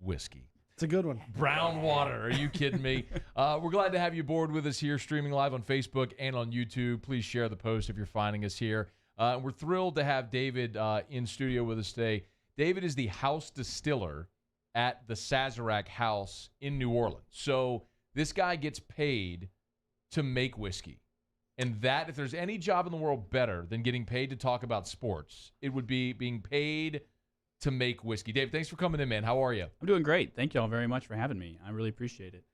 whiskey. It's a good one. Brown water. Are you kidding me? We're glad to have you aboard with us here, streaming live on Facebook and on YouTube. Please share the post if you're finding us here. We're thrilled to have David in studio with us today. David is the house distiller at the Sazerac House in New Orleans. So this guy gets paid to make whiskey. And that, if there's any job in the world better than getting paid to talk about sports, it would be being paid to make whiskey. Dave, thanks for coming in, man. How are you? I'm doing great. Thank you all very much for having me. I really appreciate it.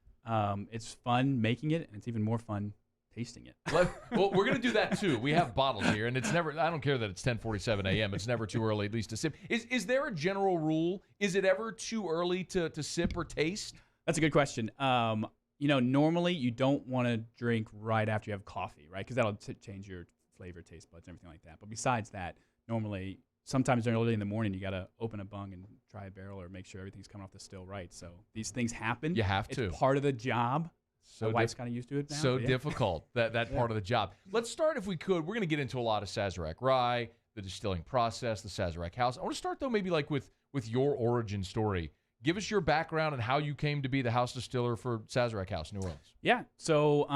It's fun making it, and it's even more fun tasting it. Well, we're going to do that too. We have bottles here, and it's never, I don't care that it's 10:47 a.m. It's never too early, at least, to sip. Is there a general rule? Is it ever too early to sip or taste? That's a good question. Normally you don't want to drink right after you have coffee, right? Because that'll change your flavor, taste buds, and everything like that. But besides that, normally, sometimes early in the morning, you got to open a bung and try a barrel or make sure everything's coming off the still right. So these things happen. You have to. It's part of the job. So my wife's kind of used to it now. So difficult, that part of the job. Let's start, if we could. We're going to get into a lot of Sazerac Rye, the distilling process, the Sazerac House. I want to start, though, maybe like with your origin story. Give us your background and how you came to be the house distiller for Sazerac House, New Orleans. Yeah. So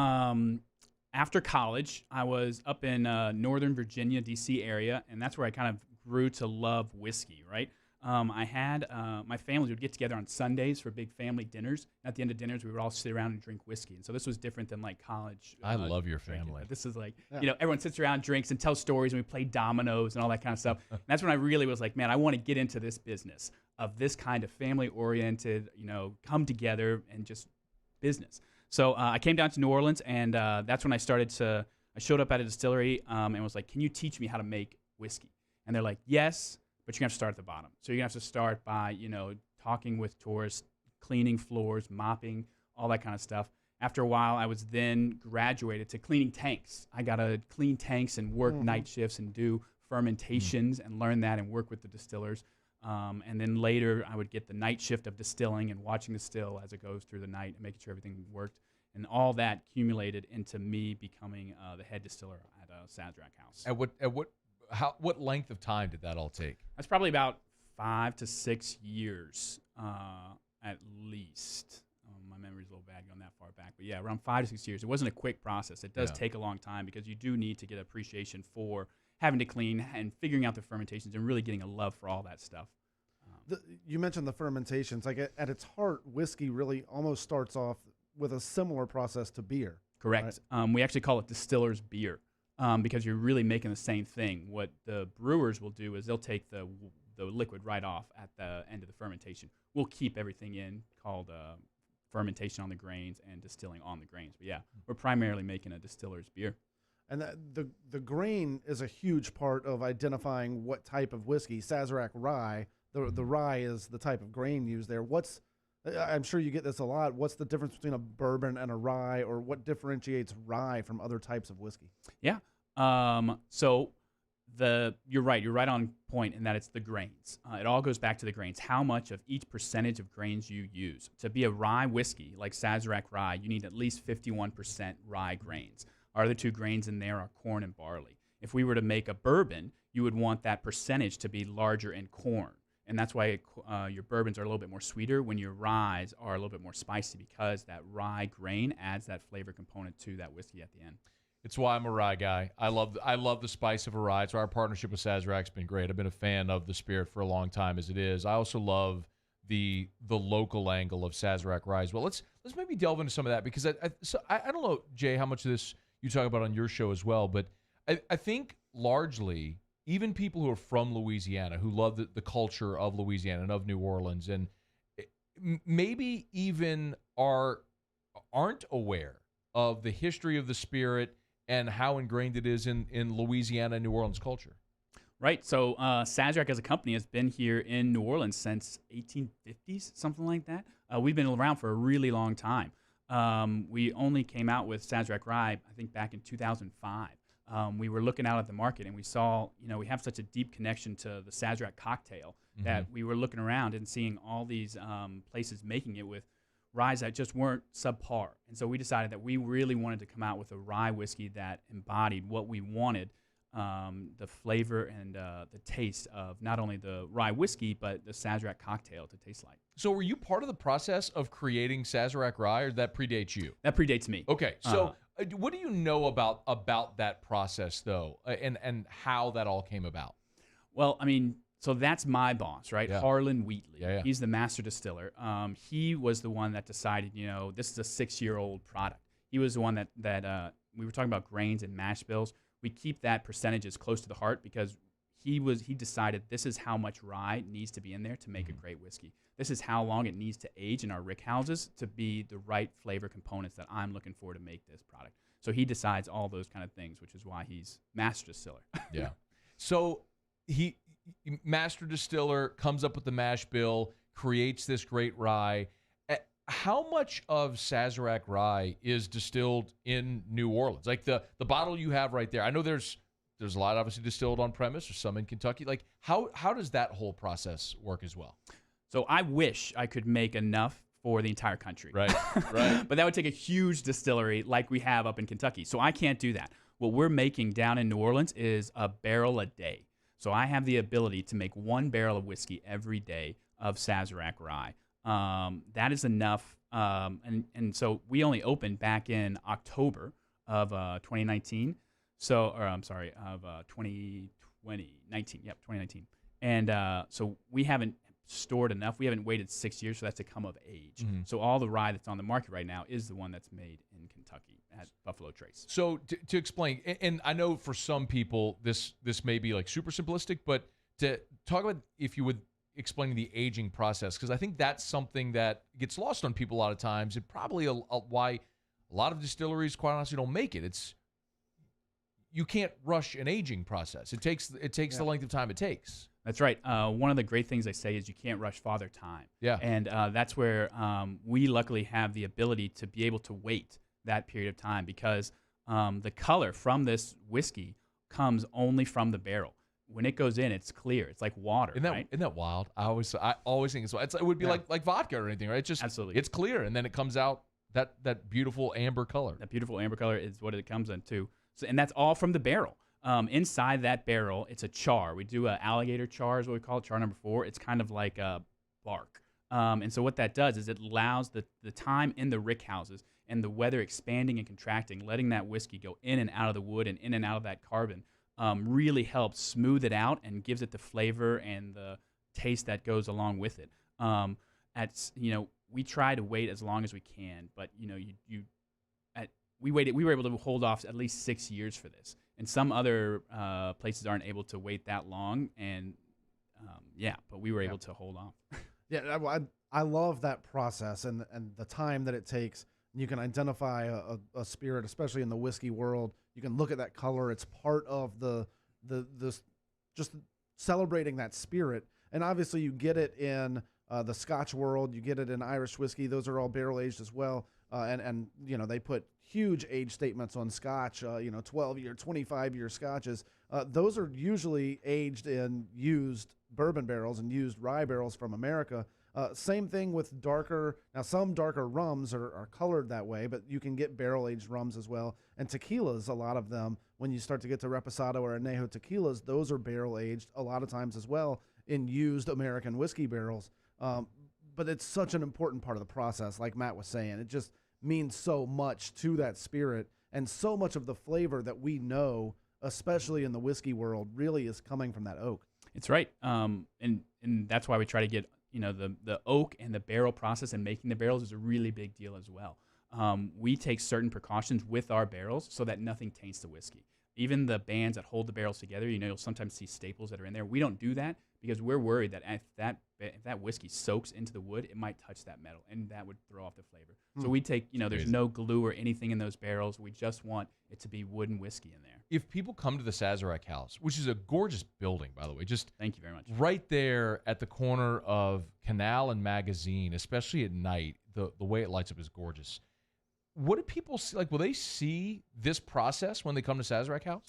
after college, I was up in Northern Virginia, D.C. area, and that's where I kind of grew to love whiskey, right? I had my family would get together on Sundays for big family dinners. At the end of dinners, we would all sit around and drink whiskey. And so this was different than like college. I love your drinking. family. This is like, everyone sits around, drinks, and tells stories, and we play dominoes and all that kind of stuff. And that's when I really was like, man, I want to get into this business of this kind of family-oriented, come together and just business. So I came down to New Orleans, and that's when I showed up at a distillery and was like, can you teach me how to make whiskey? And they're like, yes, but you're going to have to start at the bottom. So you're going to have to start by, talking with tourists, cleaning floors, mopping, all that kind of stuff. After a while, I was then graduated to cleaning tanks. I got to clean tanks and work night shifts and do fermentations and learn that and work with the distillers. And then later, I would get the night shift of distilling and watching the still as it goes through the night and making sure everything worked. And all that accumulated into me becoming the head distiller at Sazerac House. What length of time did that all take? That's probably about 5 to 6 years at least. My memory's a little bad going that far back. But yeah, around 5 to 6 years. It wasn't a quick process. It does take a long time because you do need to get appreciation for having to clean and figuring out the fermentations and really getting a love for all that stuff. You mentioned the fermentations. Like at its heart, whiskey really almost starts off with a similar process to beer. Correct. Right? We actually call it distiller's beer. Because you're really making the same thing. What the brewers will do is they'll take the liquid right off at the end of the fermentation. We'll keep everything in, called fermentation on the grains and distilling on the grains. But yeah, we're primarily making a distiller's beer. And the grain is a huge part of identifying what type of whiskey. Sazerac Rye, the rye is the type of grain used there. I'm sure you get this a lot. What's the difference between a bourbon and a rye, or what differentiates rye from other types of whiskey? Yeah. You're right. You're right on point in that it's the grains. It all goes back to the grains. How much of each percentage of grains you use. To be a rye whiskey like Sazerac Rye, you need at least 51% rye grains. Our other two grains in there are corn and barley. If we were to make a bourbon, you would want that percentage to be larger in corn. And that's why your bourbons are a little bit more sweeter when your ryes are a little bit more spicy, because that rye grain adds that flavor component to that whiskey at the end. It's why I'm a rye guy. I love the spice of a rye. So our partnership with Sazerac's been great. I've been a fan of the spirit for a long time as it is. I also love the local angle of Sazerac Rye as well. Let's maybe delve into some of that, because I don't know, Jay, how much of this you talk about on your show as well, but I think largely even people who are from Louisiana, who love the culture of Louisiana and of New Orleans, and maybe even aren't aware of the history of the spirit and how ingrained it is in Louisiana and New Orleans culture. Right. So Sazerac as a company has been here in New Orleans since 1850s, something like that. We've been around for a really long time. We only came out with Sazerac Rye, I think, back in 2005. We were looking out at the market and we saw, we have such a deep connection to the Sazerac cocktail that we were looking around and seeing all these places making it with ryes that just weren't subpar. And so we decided that we really wanted to come out with a rye whiskey that embodied what we wanted the flavor and the taste of not only the rye whiskey, but the Sazerac cocktail to taste like. So were you part of the process of creating Sazerac Rye, or that predates you? That predates me. Okay, so what do you know about that process, though, and how that all came about? Well, I mean, so that's my boss, right? Yeah. Harlan Wheatley. Yeah. He's the master distiller. He was the one that decided, this is a 6-year-old product. He was the one that we were talking about grains and mash bills. We keep that percentages close to the heart because he decided this is how much rye needs to be in there to make a great whiskey. This is how long it needs to age in our rick houses to be the right flavor components that I'm looking for to make this product. So he decides all those kind of things, which is why he's master distiller. Yeah. So he master distiller comes up with the mash bill, creates this great rye. How much of Sazerac Rye is distilled in New Orleans? Like the bottle you have right there. I know there's a lot obviously distilled on premise. There's some in Kentucky. Like how does that whole process work as well? So I wish I could make enough for the entire country. Right, right. But that would take a huge distillery like we have up in Kentucky. So I can't do that. What we're making down in New Orleans is a barrel a day. So I have the ability to make 1 barrel of whiskey every day of Sazerac Rye. That is enough. And so we only opened back in October of 2019. So, or I'm sorry, of 2019. Yep, 2019. And so we haven't stored enough. We haven't waited 6 years for that to come of age. Mm-hmm. So all the rye that's on the market right now is the one that's made in Kentucky at Buffalo Trace. So to explain, and I know for some people this may be like super simplistic, but to talk about, if you would, explaining the aging process, because I think that's something that gets lost on people a lot of times. It probably why a lot of distilleries, quite honestly, don't make it. It's you can't rush an aging process. It takes the length of time it takes. That's right. One of the great things they say is you can't rush father time. Yeah. And that's where we luckily have the ability to be able to wait that period of time because the color from this whiskey comes only from the barrel. When it goes in, it's clear. It's like water. Isn't that wild? I always think it would be like vodka or anything, right? It's just absolutely. It's clear, and then it comes out that beautiful amber color. That beautiful amber color is what it comes in too. So, and that's all from the barrel. Inside that barrel, it's a char. We do an alligator char, is what we call it, char number 4. It's kind of like a bark. And so what that does is it allows the time in the rick houses and the weather expanding and contracting, letting that whiskey go in and out of the wood and in and out of that carbon. Really helps smooth it out and gives it the flavor and the taste that goes along with it. We try to wait as long as we can, but we were able to hold off at least 6 years for this, and some other places aren't able to wait that long. And but we were able to hold off. Yeah, I love that process and the time that it takes. You can identify a spirit, especially in the whiskey world. You can look at that color. It's part of the just celebrating that spirit. And obviously you get it in the Scotch world. You get it in Irish whiskey. Those are all barrel aged as well. And they put huge age statements on Scotch, 12-year, 25-year Scotches. Those are usually aged in used bourbon barrels and used rye barrels from America. Same thing with now some darker rums are colored that way, but you can get barrel-aged rums as well. And tequilas, a lot of them, when you start to get to Reposado or Añejo tequilas, those are barrel-aged a lot of times as well in used American whiskey barrels. But it's such an important part of the process, like Matt was saying. It just means so much to that spirit, and so much of the flavor that we know, especially in the whiskey world, really is coming from that oak. It's right. And that's why we try to get the oak and the barrel process and making the barrels is a really big deal as well. We take certain precautions with our barrels so that nothing taints the whiskey. Even the bands that hold the barrels together, you'll sometimes see staples that are in there. We don't do that because we're worried that if that whiskey soaks into the wood, it might touch that metal, and that would throw off the flavor. So we take, there's no glue or anything in those barrels. We just want it to be wooden whiskey in there. If people come to the Sazerac House, which is a gorgeous building, by the way, just thank you very much. Right there at the corner of Canal and Magazine, especially at night, the way it lights up is gorgeous. What do people see? Like, will they see this process when they come to Sazerac House?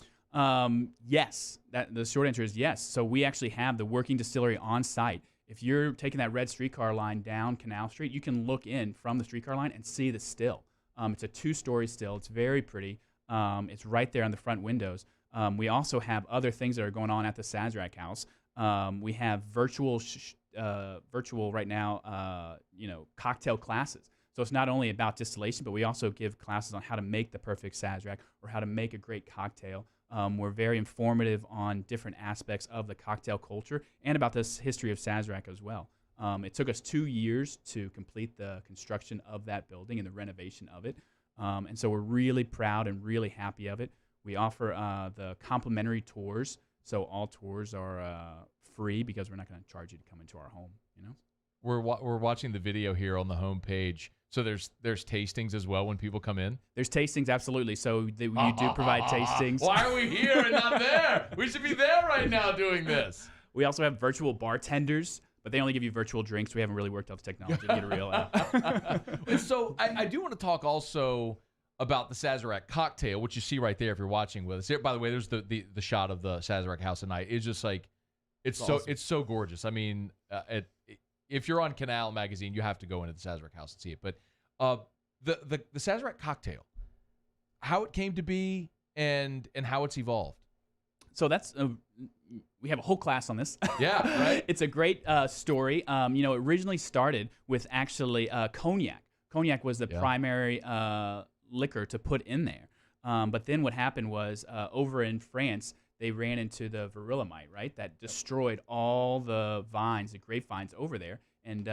Yes. The short answer is yes. So we actually have the working distillery on site. If you're taking that red streetcar line down Canal Street, you can look in from the streetcar line and see the still. It's a 2-story still. It's very pretty. It's right there on the front windows. We also have other things that are going on at the Sazerac House. We have virtual right now, cocktail classes. So it's not only about distillation, but we also give classes on how to make the perfect Sazerac or how to make a great cocktail. We're very informative on different aspects of the cocktail culture and about this history of Sazerac as well. It took us 2 years to complete the construction of that building and the renovation of it. And so we're really proud and really happy of it. We offer the complimentary tours. So all tours are free because we're not going to charge you to come into our home, We're watching the video here on the homepage. So there's tastings as well when people come in? There's tastings, absolutely. So you do provide tastings. Why are we here and not there? We should be there right now doing this. We also have virtual bartenders, but they only give you virtual drinks. We haven't really worked out the technology to get a real And so I do want to talk also about the Sazerac cocktail, which you see right there if you're watching with us. Here, by the way, there's the shot of the Sazerac House at night. It's just like it's so gorgeous. I mean, if you're on Canal Magazine, you have to go into the Sazerac House and see it. But the Sazerac cocktail, how it came to be and how it's evolved. So that's we have a whole class on this. Yeah, right. It's a great story. It originally started with actually cognac. Cognac was the primary liquor to put in there. But then what happened was over in France, they ran into the virilimite, right? That destroyed all the vines, the grapevines over there, and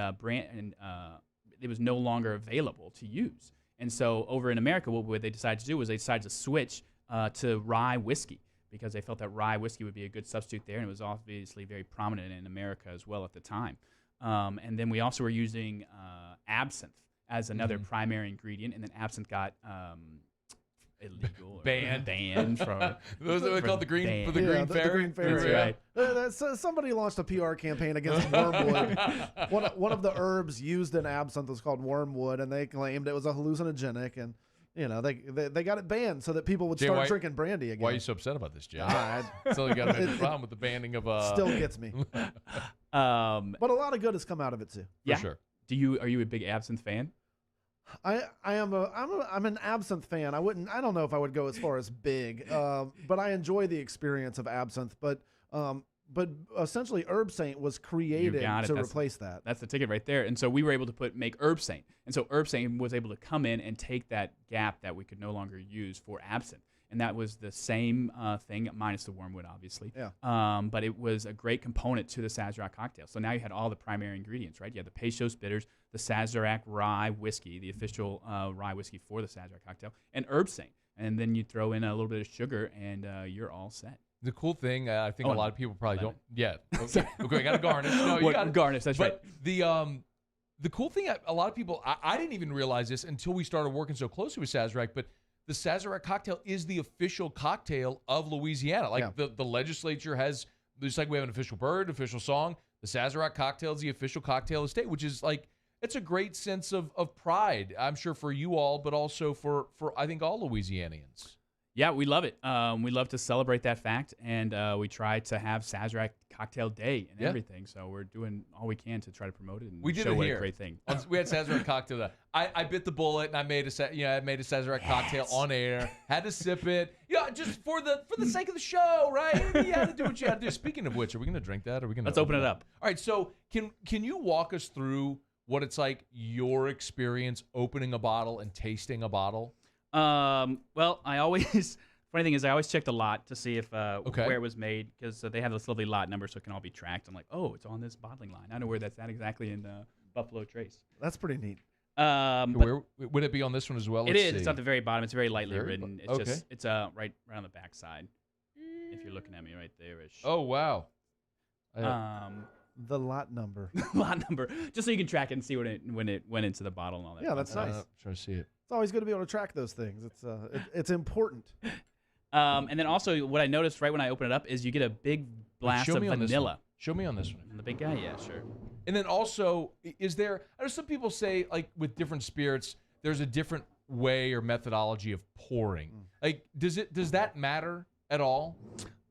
it was no longer available to use. And so over in America, what they decided to do was they decided to switch to rye whiskey because they felt that rye whiskey would be a good substitute there, and it was obviously very prominent in America as well at the time. And then we also were using absinthe as another primary ingredient, and then absinthe got illegal, banned from. Those are called the green banned. for the green fairy. The green fairy. That's right. Somebody launched a PR campaign against wormwood. One of the herbs used in absinthe was called wormwood, and they claimed it was a hallucinogenic, and they got it banned so that people would start drinking brandy again. Why are you so upset about this, Jay? Still, you got a problem with the banning of. Still gets me. But a lot of good has come out of it too. Yeah. For sure. Are you a big absinthe fan? I'm an absinthe fan. I don't know if I would go as far as big, but I enjoy the experience of absinthe. But essentially, Herb Saint was created to replace that. That's the ticket right there. And so we were able to make Herb Saint. And so Herb Saint was able to come in and take that gap that we could no longer use for absinthe. And that was the same thing, minus the wormwood, obviously. Yeah. But it was a great component to the Sazerac cocktail. So now you had all the primary ingredients, right? You had the Peychaud's bitters, the Sazerac Rye whiskey, the official rye whiskey for the Sazerac cocktail, and Herb Saint. And then you throw in a little bit of sugar, and you're all set. The cool thing, I think a lot of people probably don't. Yeah. Okay, I got to garnish. No, you got garnish. That's right. The cool thing, a lot of people, I didn't even realize this until we started working so closely with Sazerac, but the Sazerac cocktail is the official cocktail of Louisiana. Like the legislature has, just like we have an official bird, official song, the Sazerac cocktail is the official cocktail of the state, which is like, it's a great sense of pride, I'm sure, for you all, but also for I think all Louisianians. Yeah, we love it. We love to celebrate that fact, and we try to have Sazerac Cocktail Day and everything. So we're doing all we can to try to promote it and show what a great thing. We had Sazerac Cocktail Day. I bit the bullet and I made a Sazerac cocktail on air. Had to sip it, just for the sake of the show, right? You had to do what you had to do. Speaking of which, are we gonna drink that? Or are we gonna? Let's open it up. All right. So can you walk us through what it's like, your experience opening a bottle and tasting a bottle? Well, funny thing is I always check the lot to see if where it was made, because they have this lovely lot number so it can all be tracked. I'm like, oh, it's on this bottling line. I know where that's at exactly in Buffalo Trace. That's pretty neat. Where would it be on this one as well? It is. It's at the very bottom. It's very lightly written. It's right on the back side. If you're looking at me right there-ish. Oh, wow. The lot number. Lot number. Just so you can track it and see when it went into the bottle and all that. Yeah, that's nice. Trying to see it. It's always good to be able to track those things. It's important. And then also what I noticed right when I open it up is you get a big blast of vanilla. Show me on this one. The big guy, yeah, sure. And then also, I know some people say, like, with different spirits, there's a different way or methodology of pouring. Like, does that matter at all?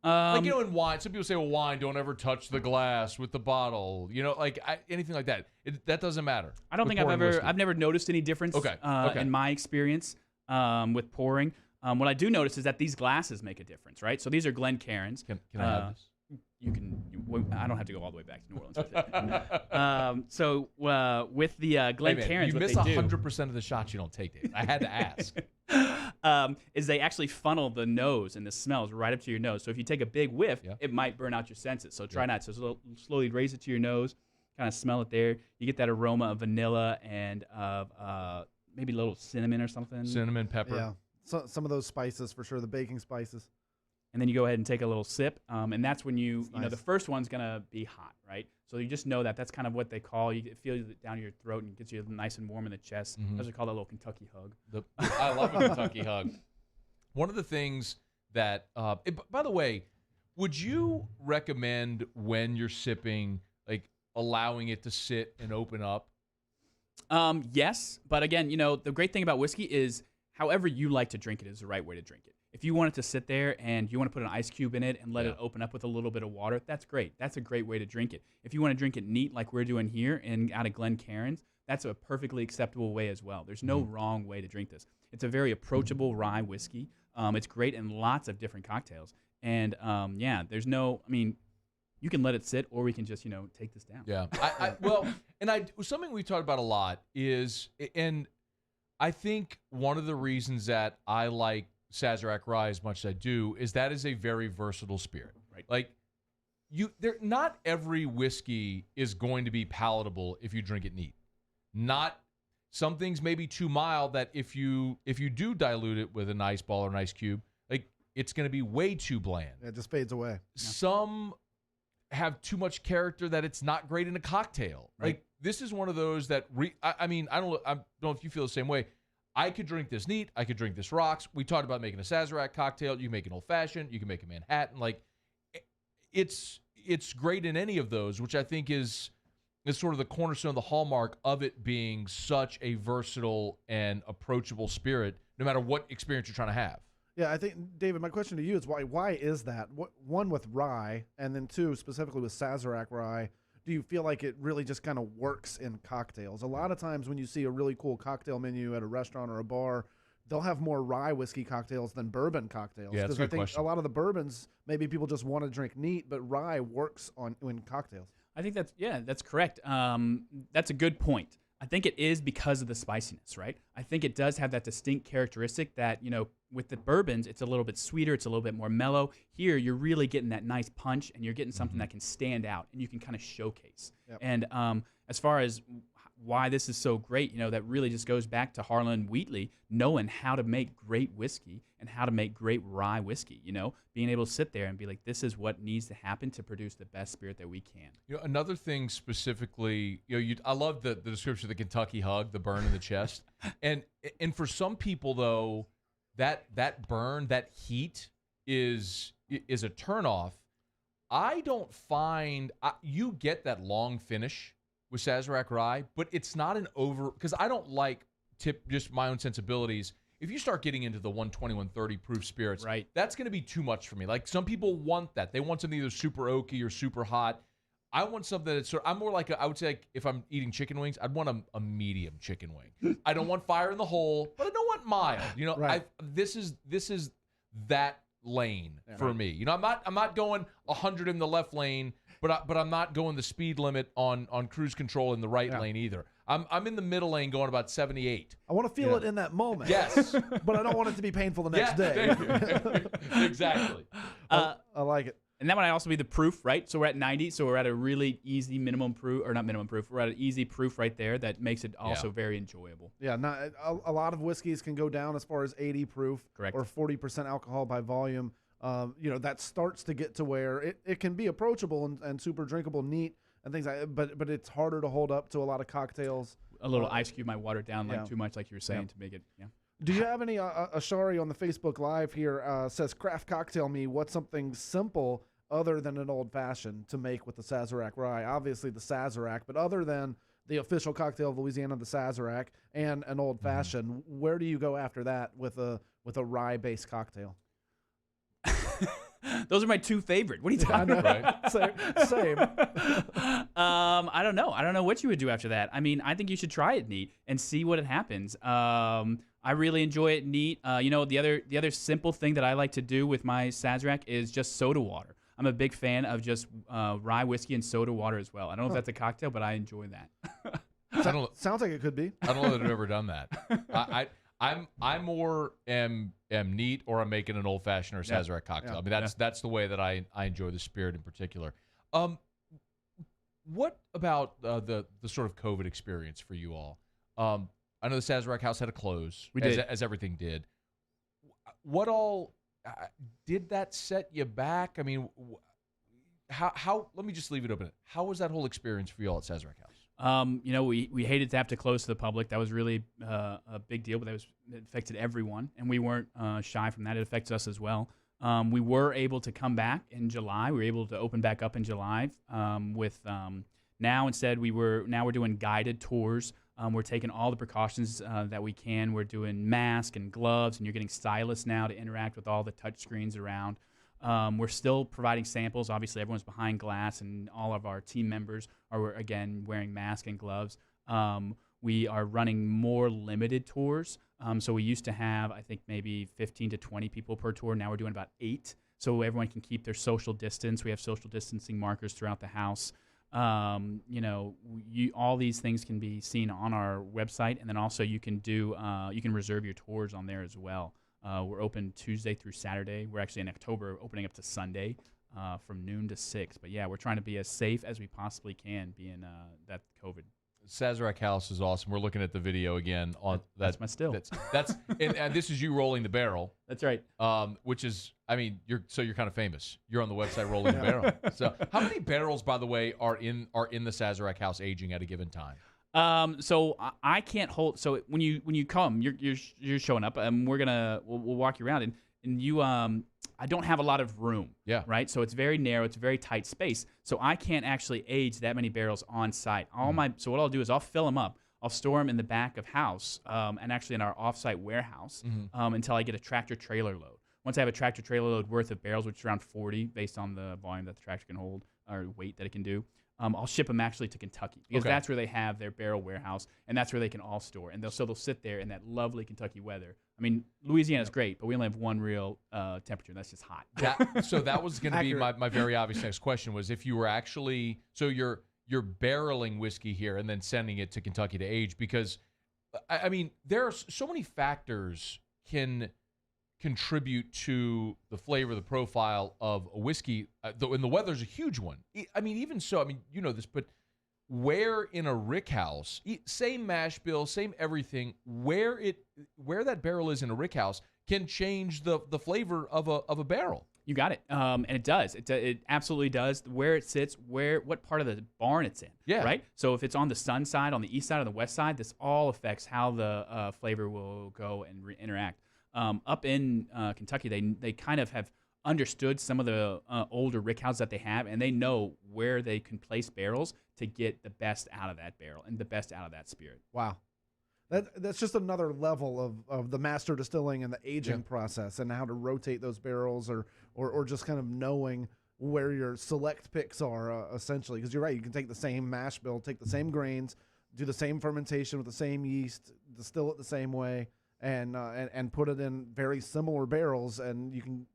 Like, in wine, some people say, well, wine, don't ever touch the glass with the bottle. Anything like that. That doesn't matter. I don't think I've never noticed any difference in my experience with pouring. What I do notice is that these glasses make a difference, right? So these are Glencairns. Can I have this? I don't have to go all the way back to New Orleans with it. So with the Glencairns, you miss 100% of the shots you don't take, Dave. I had to ask. Is they actually funnel the nose and the smells right up to your nose. So if you take a big whiff, it might burn out your senses. So try not to. So slowly raise it to your nose, kind of smell it there. You get that aroma of vanilla and of maybe a little cinnamon or something. Cinnamon, pepper. Yeah. So, some of those spices for sure, the baking spices. And then you go ahead and take a little sip, and that's when you know, the first one's gonna be hot, right? So you just know that's kind of what they call, you feel it down your throat and gets you nice and warm in the chest. That's what they call that little Kentucky hug. I love a Kentucky hug. One of the things that, by the way, would you recommend when you're sipping, like allowing it to sit and open up? Yes, but again, the great thing about whiskey is however you like to drink it is the right way to drink it. If you want it to sit there and you want to put an ice cube in it and let it open up with a little bit of water, that's great. That's a great way to drink it. If you want to drink it neat like we're doing here and out of Glencairns, that's a perfectly acceptable way as well. There's no wrong way to drink this. It's a very approachable rye whiskey. It's great in lots of different cocktails. And there's no, you can let it sit or we can just, take this down. Yeah. Something we talked about a lot is, and I think one of the reasons that I like Sazerac Rye as much as I do is that is a very versatile spirit. Right. Like not every whiskey is going to be palatable if you drink it neat. Some things may be too mild that if you do dilute it with an ice ball or an ice cube, like it's going to be way too bland. It just fades away. Yeah. Some have too much character that it's not great in a cocktail. Right. Like this is one of those that I don't know if you feel the same way. I could drink this neat. I could drink this rocks. We talked about making a Sazerac cocktail. You can make an old fashioned. You can make a Manhattan. Like, it's great in any of those, which I think is sort of the cornerstone, the hallmark of it being such a versatile and approachable spirit, no matter what experience you're trying to have. Yeah, I think, David, my question to you is why is that? One, with rye, and then two, specifically with Sazerac Rye, do you feel like it really just kind of works in cocktails? A lot of times when you see a really cool cocktail menu at a restaurant or a bar, they'll have more rye whiskey cocktails than bourbon cocktails. Yeah, that's a good think question. A lot of the bourbons, maybe people just want to drink neat, but rye works in cocktails. I think that's correct. That's a good point. I think it is because of the spiciness, right? I think it does have that distinct characteristic that, with the bourbons, it's a little bit sweeter, it's a little bit more mellow. Here, you're really getting that nice punch, and you're getting something that can stand out, and you can kind of showcase. Yep. And as far as why this is so great, that really just goes back to Harlan Wheatley knowing how to make great whiskey and how to make great rye whiskey, being able to sit there and be like, this is what needs to happen to produce the best spirit that we can. Another thing specifically, I love the description of the Kentucky hug, the burn in the chest. And for some people, though, that burn, that heat is a turnoff. I don't find you get that long finish with Sazerac Rye, but it's not an over, because I don't like just my own sensibilities. If you start getting into the 120, 130 proof spirits, right, that's going to be too much for me. Like some people want that. They want something either super oaky or super hot. I want something that's I'm more like I would say, like, if I'm eating chicken wings, I'd want a medium chicken wing. I don't want fire in the hole, but I don't want mild. Right. This is that lane for me. I'm not going 100 in the left lane, but I'm not going the speed limit on cruise control in the right lane either. I'm in the middle lane going about 78. I want to feel it in that moment. Yes. But I don't want it to be painful the next day. Exactly. I like it. And that might also be the proof, right? So we're at 90, so we're at a really easy minimum proof, or not minimum proof, we're at an easy proof right there that makes it also very enjoyable. Yeah, a lot of whiskeys can go down as far as 80 proof. Correct. Or 40% alcohol by volume. That starts to get to where it can be approachable and super drinkable, neat, and things like that, but it's harder to hold up to a lot of cocktails. A little ice cube might water it down too much, like you were saying, to make it, Do you have any, Ashari on the Facebook Live here says, craft cocktail me, what's something simple other than an old-fashioned to make with the Sazerac Rye? Obviously the Sazerac, but other than the official cocktail of Louisiana, the Sazerac, and an old-fashioned, where do you go after that with a rye-based cocktail? Those are my two favorite. What are you talking about? Right? Same. I don't know. I don't know what you would do after that. I mean, I think you should try it neat and see what it happens. I really enjoy it neat. The other simple thing that I like to do with my Sazerac is just soda water. I'm a big fan of just rye whiskey and soda water as well. I don't know if that's a cocktail, but I enjoy that. Sounds like it could be. I don't know that I've ever done that. I'm more am neat, or I'm making an old fashioned or Sazerac cocktail. Yeah. I mean, that's the way that I enjoy the spirit in particular. What about the sort of COVID experience for you all? I know the Sazerac House had to close, as everything did. What all did that set you back? I mean, how? Let me just leave it open. How was that whole experience for you all at Sazerac House? We hated to have to close to the public. That was really a big deal, but it affected everyone, and we weren't shy from that. It affects us as well. We were able to come back in July. We were able to open back up in July now instead we're doing guided tours. We're taking all the precautions that we can. We're doing masks and gloves, and you're getting stylists now to interact with all the touch screens around. We're still providing samples. Obviously, everyone's behind glass, and all of our team members are, again, wearing masks and gloves. We are running more limited tours. So we used to have, I think, maybe 15 to 20 people per tour. Now we're doing about 8, so everyone can keep their social distance. We have social distancing markers throughout the house. All these things can be seen on our website, and then also you can reserve your tours on there as well. We're open Tuesday through Saturday. We're actually in October opening up to Sunday from noon to 6. But yeah, we're trying to be as safe as we possibly can, being that COVID. Sazerac House is awesome. We're looking at the video again. That's my still. That's and this is you rolling the barrel. That's right. Which is, I mean, you're kind of famous. You're on the website rolling the barrel. So, how many barrels, by the way, are in the Sazerac House aging at a given time? So I can't hold. So when you come, you're showing up, and we'll walk you around, and you I don't have a lot of room. Yeah. Right. So it's very narrow. It's a very tight space. So I can't actually age that many barrels on site. So what I'll do is I'll fill them up. I'll store them in the back of house, and actually in our offsite warehouse, until I get a tractor trailer load. Once I have a tractor trailer load worth of barrels, which is around 40, based on the volume that the tractor can hold or weight that it can do, I'll ship them actually to Kentucky, because that's where they have their barrel warehouse, and that's where they can all store. And they'll sit there in that lovely Kentucky weather. I mean, Louisiana's great, but we only have one real temperature, and that's just hot. So that was going to be my very obvious next question, was if you were actually, so you're barreling whiskey here and then sending it to Kentucky to age, because, I mean, there are so many factors can contribute to the flavor, the profile of a whiskey, and the weather's a huge one. I mean, even so, I mean, you know this, but where in a rick house, same mash bill, same everything, where that barrel is in a rick house can change the flavor of a barrel. You got it. And it does. It absolutely does. Where it sits, what part of the barn it's in. Yeah. Right? So if it's on the sun side, on the east side, or the west side, this all affects how the flavor will go and interact. Up in Kentucky, they kind of have understood some of the older rick houses that they have, and they know where they can place barrels to get the best out of that barrel and the best out of that spirit. Wow. That's just another level of the master distilling and the aging process, and how to rotate those barrels, or just kind of knowing where your select picks are, essentially. Because you're right, you can take the same mash bill, take the same grains, do the same fermentation with the same yeast, distill it the same way, and put it in very similar barrels, and you can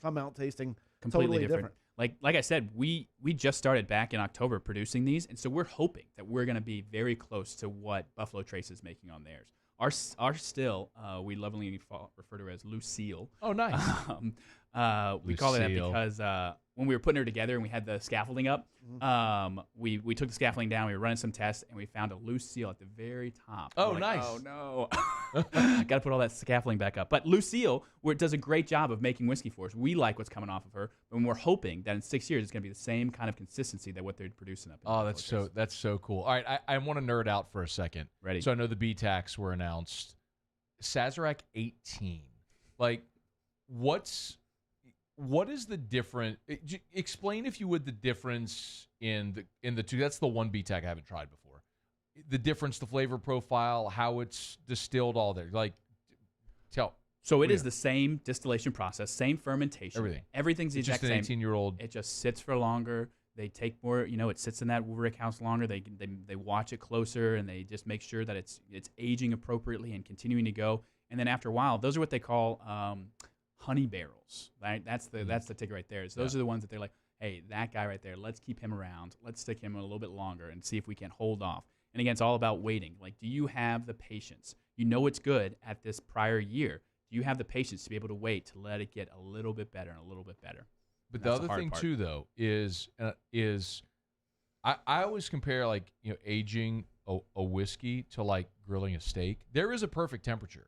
come out tasting completely totally different. Like I said, we just started back in October producing these, and so we're hoping that we're going to be very close to what Buffalo Trace is making on theirs. Our still, we lovingly refer to as Lucille. Oh, nice. We call it that because when we were putting her together and we had the scaffolding up, we took the scaffolding down, we were running some tests, and we found a Lucille at the very top. Oh, nice. Oh, no. Got to put all that scaffolding back up. But Lucille does a great job of making whiskey for us. We like what's coming off of her, and we're hoping that in 6 years it's going to be the same kind of consistency that what they're producing up. That's so cool. All right, I want to nerd out for a second. Ready? So I know the BTACs were announced. Sazerac 18. Like, what is the difference? Explain, if you would, the difference in the two. That's the one BTAC I haven't tried before. The difference, the flavor profile, how it's distilled, all there. Like, tell. So it is the same distillation process, same fermentation. Everything. Everything's the exact same. Just an 18-year-old. It just sits for longer. They take more, it sits in that rick house longer. They watch it closer, and they just make sure that it's aging appropriately and continuing to go. And then after a while, those are what they call honey barrels. Right? That's the ticket right there. So those are the ones that they're like, hey, that guy right there, let's keep him around. Let's stick him a little bit longer and see if we can hold off. And again, it's all about waiting. Like, do you have the patience? You know it's good at this prior year. Do you have the patience to be able to wait to let it get a little bit better and a little bit better? But the other thing too, though, is I always compare aging a whiskey to like grilling a steak. There is a perfect temperature.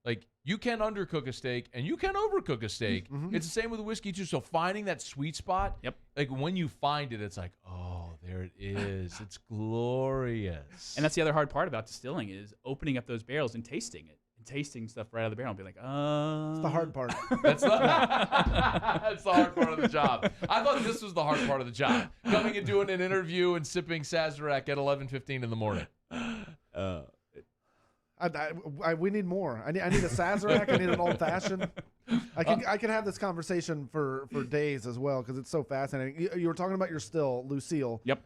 Like, you can undercook a steak and you can overcook a steak. Mm-hmm. It's the same with whiskey too. So finding that sweet spot, like when you find it, it's like, oh, there it is. It's glorious. And that's the other hard part about distilling is opening up those barrels and tasting it. And tasting stuff right out of the barrel and be like, It's the hard part. That's the hard part of the job. I thought this was the hard part of the job. Coming and doing an interview and sipping Sazerac at 11:15 in the morning. We need more. I need a Sazerac. I need an old fashioned. I could have this conversation for days as well because it's so fascinating. You were talking about your still, Lucille. Yep.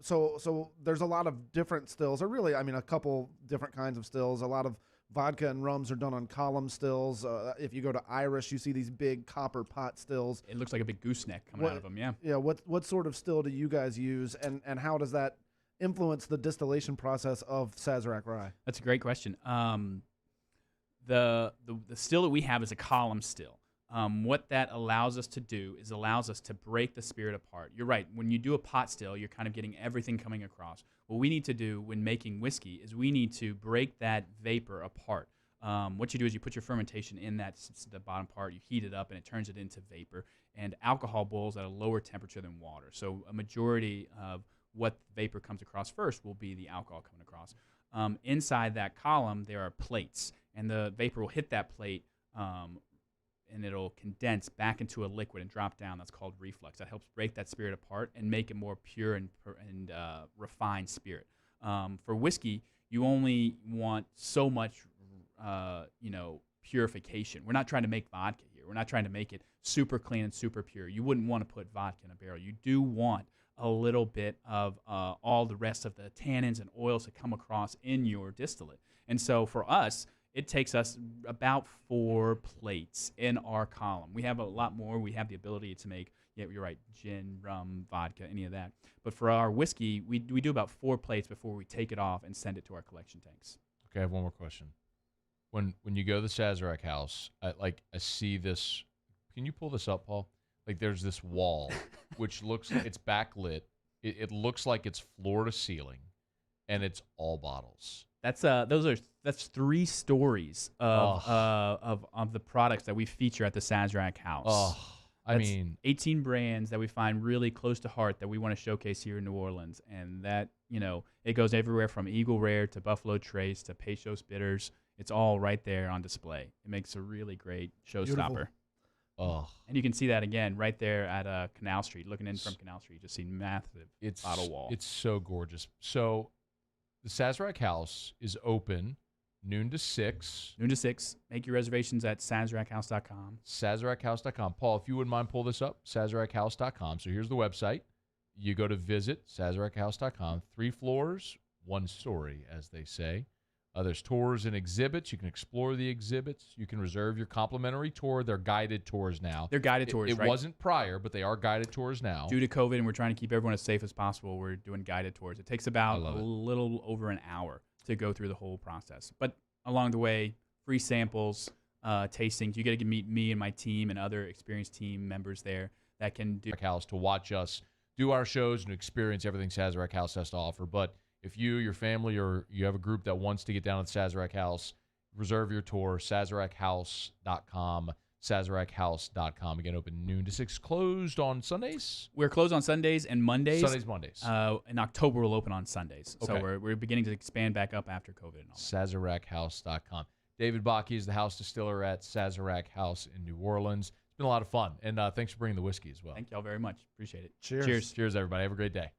So there's a lot of different stills, or really, a couple different kinds of stills. A lot of vodka and rums are done on column stills. If you go to Irish, you see these big copper pot stills. It looks like a big gooseneck coming out of them. Yeah. Yeah. What sort of still do you guys use, and how does that influence the distillation process of Sazerac Rye? That's a great question. The still that we have is a column still. What that allows us to do is allows us to break the spirit apart. You're right. When you do a pot still, you're kind of getting everything coming across. What we need to do when making whiskey is we need to break that vapor apart. What you do is you put your fermentation in the bottom part, you heat it up, and it turns it into vapor. And alcohol boils at a lower temperature than water. So a majority of what vapor comes across first will be the alcohol coming across. Inside that column, there are plates, and the vapor will hit that plate, and it'll condense back into a liquid and drop down. That's called reflux. That helps break that spirit apart and make it more pure and refined spirit. For whiskey, you only want so much, purification. We're not trying to make vodka here. We're not trying to make it super clean and super pure. You wouldn't want to put vodka in a barrel. You do want a little bit of all the rest of the tannins and oils that come across in your distillate. And so for us, it takes us about 4 plates in our column. We have a lot more. We have the ability to make, you're right, gin, rum, vodka, any of that. But for our whiskey, we do about 4 plates before we take it off and send it to our collection tanks. Okay, I have one more question. When you go to the Sazerac house, I see this. Can you pull this up, Paul? Like, there's this wall, which looks it's backlit. It looks like it's floor to ceiling, and it's all bottles. That's 3 stories of the products that we feature at the Sazerac house. Oh, I mean, 18 brands that we find really close to heart that we want to showcase here in New Orleans, and that it goes everywhere from Eagle Rare to Buffalo Trace to Peychaud's Bitters. It's all right there on display. It makes a really great showstopper. Oh. And you can see that again right there at Canal Street. Looking in from Canal Street, you just see massive bottle wall. It's so gorgeous. So the Sazerac House is open noon to 6. Noon to 6. Make your reservations at SazeracHouse.com. SazeracHouse.com. Paul, if you wouldn't mind, pull this up, SazeracHouse.com. So here's the website. You go to visit SazeracHouse.com. 3 floors, 1 story, as they say. There's tours and exhibits. You can explore the exhibits. You can reserve your complimentary tour. They're guided tours now. They're guided tours, right? It wasn't prior, but they are guided tours now. Due to COVID, and we're trying to keep everyone as safe as possible, we're doing guided tours. It takes about a little over an hour to go through the whole process. But along the way, free samples, tastings. You get to meet me and my team and other experienced team members there that can do House to watch us do our shows and experience everything Sazerac House has to offer. But if you, your family, or you have a group that wants to get down to the Sazerac House, reserve your tour, SazeracHouse.com, SazeracHouse.com. Again, open noon to 6. Closed on Sundays? We're closed on Sundays and Mondays. Mondays. In October, we'll open on Sundays. Okay. So we're beginning to expand back up after COVID and all that. SazeracHouse.com. David Bakke is the house distiller at Sazerac House in New Orleans. It's been a lot of fun, and thanks for bringing the whiskey as well. Thank y'all very much. Appreciate it. Cheers. Cheers. Cheers, everybody. Have a great day.